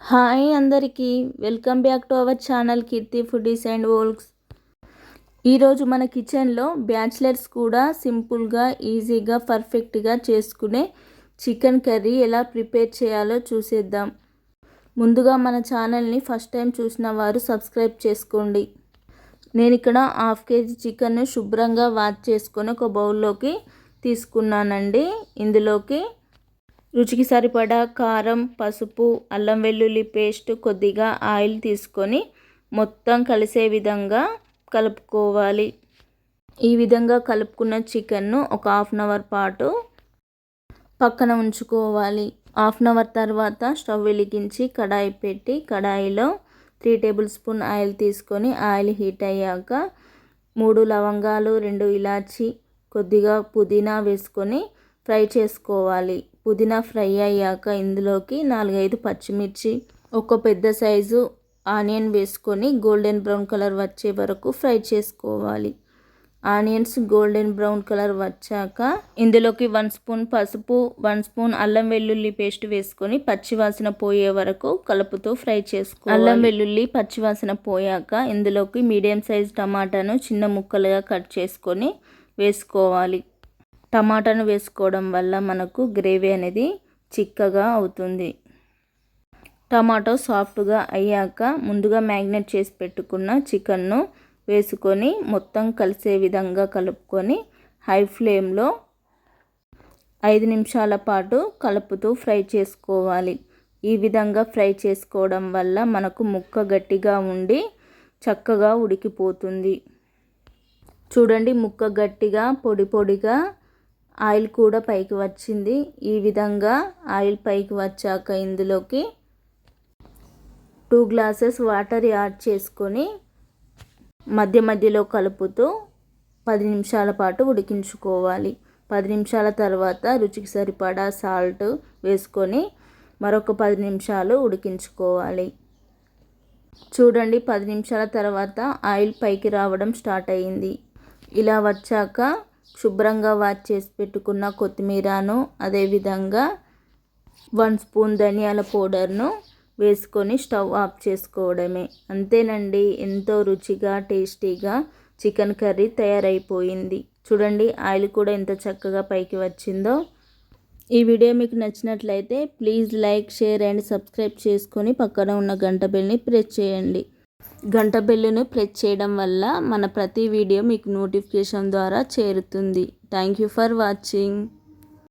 Hi అందరికీ welcome back to our channel Keerthi foodies and vlogs. ఈరోజు మన కిచెన్లో బ్యాచిలర్స్ కూడా సింపుల్గా ఈజీగా పర్ఫెక్ట్గా చేసుకునే చికెన్ కర్రీ ఎలా ప్రిపేర్ చేయాలో చూసేద్దాం. ముందుగా మన ఛానల్ని ఫస్ట్ టైం చూసిన వారు సబ్స్క్రైబ్ చేసుకోండి. నేను ఇక్కడ 1/2 kg చికెన్ శుభ్రంగా వాష్ చేసుకొని ఒక బౌల్లోకి తీసుకున్నానండి. ఇందులోకి రుచికి సరిపడా కారం, పసుపు, అల్లం వెల్లుల్లి పేస్ట్, కొద్దిగా ఆయిల్ తీసుకొని మొత్తం కలిసే విధంగా కలుపుకోవాలి. ఈ విధంగా కలుపుకున్న చికెన్ను ఒక 1/2 అవర్ పాటు పక్కన ఉంచుకోవాలి. 1/2 అవర్ తర్వాత స్టవ్ వెలిగించి కడాయి పెట్టి కడాయిలో 3 టేబుల్ స్పూన్ ఆయిల్ తీసుకొని ఆయిల్ హీట్ అయ్యాక 3 లవంగాలు, 2 ఇలాచి, కొద్దిగా పుదీనా వేసుకొని ఫ్రై చేసుకోవాలి. పుదీనా ఫ్రై అయ్యాక ఇందులోకి 4-5 పచ్చిమిర్చి, ఒక పెద్ద సైజు ఆనియన్ వేసుకొని గోల్డెన్ బ్రౌన్ కలర్ వచ్చే వరకు ఫ్రై చేసుకోవాలి. ఆనియన్స్ గోల్డెన్ బ్రౌన్ కలర్ వచ్చాక ఇందులోకి 1 స్పూన్ పసుపు, 1 స్పూన్ అల్లం వెల్లుల్లి పేస్ట్ వేసుకొని పచ్చివాసన పోయే వరకు కలుపుతూ ఫ్రై చేసుకోవాలి. అల్లం వెల్లుల్లి పచ్చివాసన పోయాక ఇందులోకి మీడియం సైజ్ టమాటాను చిన్న ముక్కలుగా కట్ చేసుకొని వేసుకోవాలి. టమాటాను వేసుకోవడం వల్ల మనకు గ్రేవీ అనేది చిక్కగా అవుతుంది. టమాటో సాఫ్ట్గా అయ్యాక ముందుగా మ్యాగ్నేట్ చేసి పెట్టుకున్న చికెన్ను వేసుకొని మొత్తం కలిసే విధంగా కలుపుకొని హై ఫ్లేమ్లో 5 నిమిషాల పాటు కలుపుతూ ఫ్రై చేసుకోవాలి. ఈ విధంగా ఫ్రై చేసుకోవడం వల్ల మనకు ముక్క గట్టిగా ఉండి చక్కగా ఉడికిపోతుంది. చూడండి, ముక్క గట్టిగా పొడి పొడిగా ఆయిల్ కూడా పైకి వచ్చింది. ఈ విధంగా ఆయిల్ పైకి వచ్చాక ఇందులోకి 2 గ్లాసెస్ వాటర్ యాడ్ చేసుకొని మధ్య మధ్యలో కలుపుతూ 10 నిమిషాల పాటు ఉడికించుకోవాలి. 10 నిమిషాల తర్వాత రుచికి సరిపడా సాల్ట్ వేసుకొని మరొక 10 నిమిషాలు ఉడికించుకోవాలి. చూడండి, 10 నిమిషాల తర్వాత ఆయిల్ పైకి రావడం స్టార్ట్ అయ్యింది. ఇలా వచ్చాక శుభ్రంగా వాష్ చేసి పెట్టుకున్న కొత్తిమీరను, అదేవిధంగా 1 స్పూన్ ధనియాల పౌడర్ను వేసుకొని స్టవ్ ఆఫ్ చేసుకోవడమే. అంతేనండి, ఎంతో రుచిగా టేస్టీగా చికెన్ కర్రీ తయారైపోయింది. చూడండి, ఆయిల్ కూడా ఎంత చక్కగా పైకి వచ్చిందో. ఈ వీడియో మీకు నచ్చినట్లయితే please like, share and subscribe చేసుకొని పక్కన ఉన్న గంట బెల్ని ప్రెస్ చేయండి. గంట బెల్లును ప్రెస్ చేయడం వల్ల మన ప్రతి వీడియో మీకు నోటిఫికేషన్ ద్వారా చేరుతుంది. Thank you for watching.